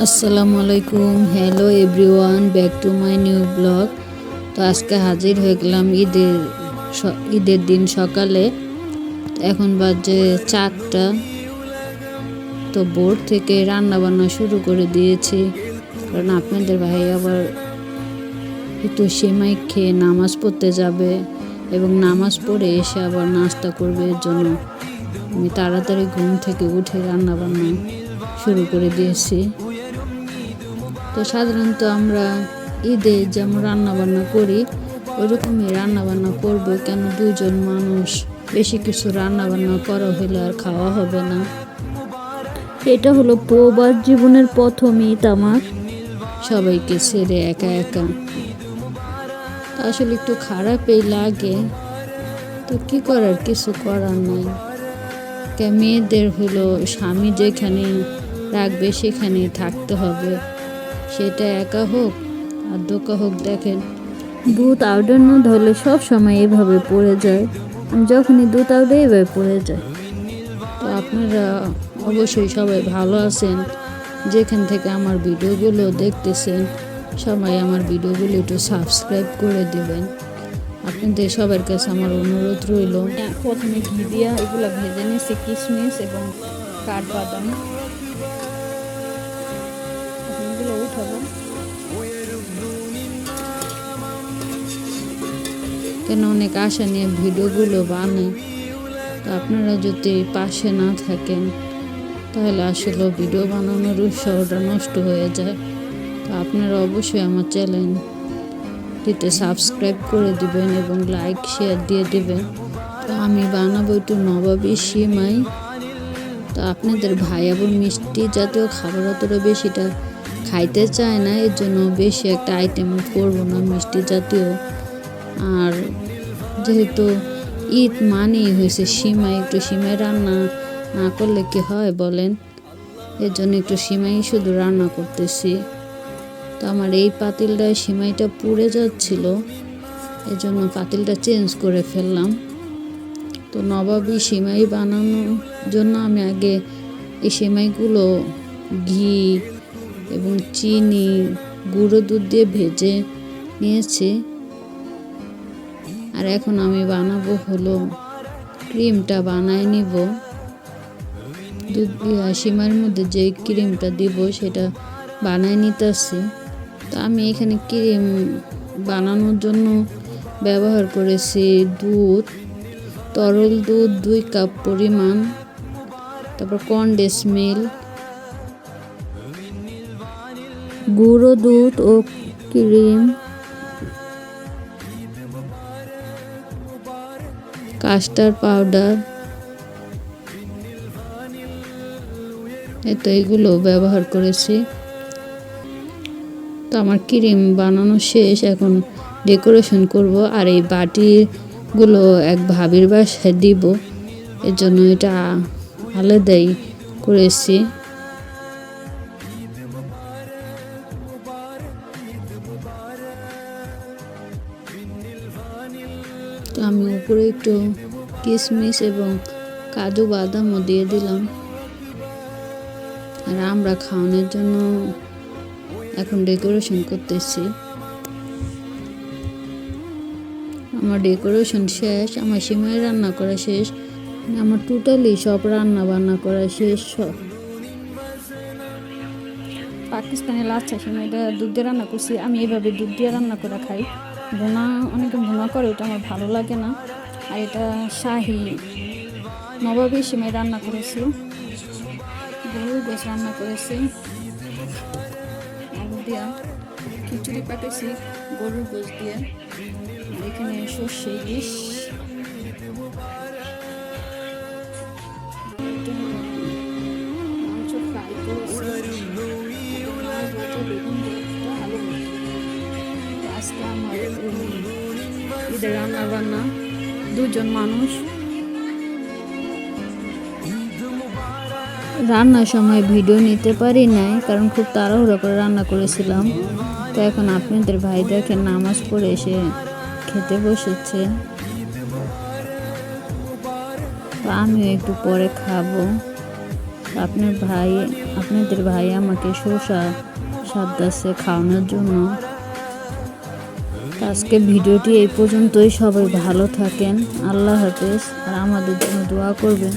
আসসালামু আলাইকুম, hello everyone, back to my new blog. তো আজকে হাজির হয়ে গেলাম ঈদের দিন সকালে। এখন বাজে 4টা। তো ভোর থেকে রান্না বান্না শুরু করে দিয়েছি, কারণ আপনাদের ভাই আবার একটু সেমাই খেয়ে নামাজ পড়তে যাবে এবং নামাজ পড়ে এসে আবার নাস্তা করবে। এর জন্য আমি তাড়াতাড়ি ঘুম থেকে উঠে রান্না বান্না শুরু করে দিয়েছি। তো সাধারণত আমরা ঈদে যেমন রান্নাবান্না করি ওরকমই রান্নাবান্না করবো, কেন দুজন মানুষ বেশি কিছু রান্নাবান্না করা হলে আর খাওয়া হবে না। এটা হলো প্রবাস জীবনের প্রথম ঈদ আমার, সবাইকে ছেড়ে একা একা। আসলে একটু খারাপই লাগে, তো কি করার, কিছু করার নাই। মেয়েদের হলো স্বামী যেখানে রাখবে সেখানেই থাকতে হবে, সেটা একা হোক আর দোকা হোক। দেখেন, দুধ আউডার না ধরলে সব সময় এভাবে পড়ে যায়, আমি যখনই দুধ আউডে এভাবে পড়ে যায়। তো আপনারা অবশ্যই সবাই ভালো আছেন, যেখান থেকে আমার ভিডিওগুলো দেখতেছেন সবাই আমার ভিডিওগুলো একটু সাবস্ক্রাইব করে দেবেন। আপনাদের সবার কাছে আমার অনুরোধ রইল। প্রথমে ঘি দিয়া এগুলো ভেজে নিয়েছি, কিশমিশ এবং কাঠবাদাম। এগুলো উঠাবো, কেন অনেক আশা নিয়ে ভিডিওগুলো বানাই। তো আপনারা যদি পাশে না থাকেন তাহলে আসলে ভিডিও বানানোর উৎসাহটা নষ্ট হয়ে যায়। তো আপনারা অবশ্যই আমার চ্যানেলটিতে সাবস্ক্রাইব করে দিবেন এবং লাইক শেয়ার দিয়ে দিবেন। তো আমি বানাবো একটু নবাবী সিমাই। তো আপনাদের ভাই আবার মিষ্টি জাতীয় খাবার অতটা বেশিটা খাইতে চায় না, এর জন্য বেশি একটা আইটেম করবো না মিষ্টি জাতীয়। আর যেহেতু ঈদ মানেই হয়েছে সিমাই, একটু সিমাই রান্না না করলে কি হয় বলেন, এর জন্য একটু সিমাই শুধু রান্না করতেছি। তো আমার এই পাতিলটায় সিমাইটা পুড়ে যাচ্ছিল, এর জন্য পাতিলটা চেঞ্জ করে ফেললাম। তো নবাবী সিমাই বানানোর জন্য আমি আগে এই সিমাইগুলো ঘি এবং চিনি, গুঁড়ো দুধ দিয়ে ভেজে নিয়েছি। আর এখন আমি বানাবো হলো ক্রিমটা বানায় নিব। দুধ সিমাইয়ের মধ্যে যে ক্রিমটা দিব সেটা বানায় নিতেছি। তো আমি এখানে ক্রিম বানানোর জন্য ব্যবহার করেছি দুধ, তরল দুধ 2 কাপ পরিমাণ, তারপর কনডেন্স মিল্ক, গুঁড়ো দুধ ও ক্রিম, কাস্টার্ড পাউডার। তো এগুলো ব্যবহার করেছি। তো আমার ক্রিম বানানো শেষ, এখন ডেকোরেশন করব। আর এই বাটিগুলো এক ভাবির বাসায় দিব, এর জন্য এটা আলাদাই করেছি। তো আমি উপরে একটু কিশমিশ এবং কাজু বাদামও দিয়ে দিলাম। আর আমরা খাওয়ানোর জন্য এখন ডেকোরেশন করতেছি। আমার ডেকোরেশন শেষ, আমার সিমাই রান্না করা শেষ, আমার টোটালি সব রান্না বান্না করা শেষ। পাকিস্তানি লাচ্ছা সিমাইটা দুধ দিয়ে রান্না করছি। আমি এইভাবে দুধ দিয়ে রান্না করে খাই, ভুনা অনেকে ভুনা করে, ওটা আমার ভালো লাগে না। আর এটা শাহি নবাবী সিমাই রান্না করেছি, গরুর গোশ রান্না করেছি, আলু দিয়া খিচুড়ি পাঠিয়েছি গরুর গোশ দিয়ে। আর এখানে সর্ষে ইলিশ, মাংস ফ্রাই করেছি, আজকে আমার ঈদের রান্না বান্না দুজন মানুষ। রান্নার সময় ভিডিও নিতে পারি নাই, কারণ খুব তাড়াহুড়ো করে রান্না করেছিলাম। তো এখন আপনাদের ভাই দেখেন নামাজ পড়ে এসে খেতে বসেছে, আমিও একটু পরে খাবো। আপনাদের ভাই আমাকে শসা সাদ্দাছে খাওয়ানোর জন্য। আজকে ভিডিওটি এই পর্যন্তই। সবাই ভালো থাকেন, আল্লাহ হাফেজ, আর আমাদের জন্য দোয়া করবেন।